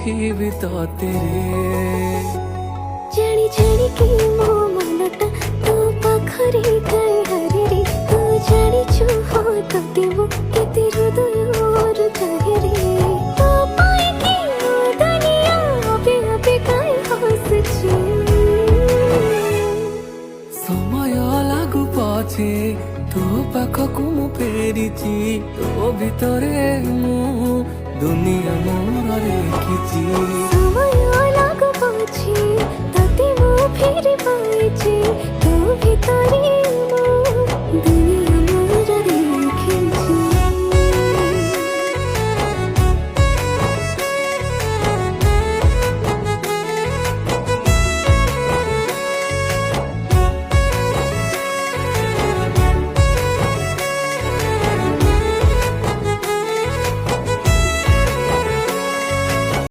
भी तो तेरे जानी जानी कि मो मनटा तो पाखरे काई हरे रे तू जानी छु हो तते मो केते हृदय चाहे रे तो पाए कि दुनिया अबे अबे काई हसछि समय लागू पछे तो पाखकु मु फेरिछि तो भितरे मु दुनिया मोर रेखिछि समय लागू पछे तते मो फेरि पाइछि तो भितरे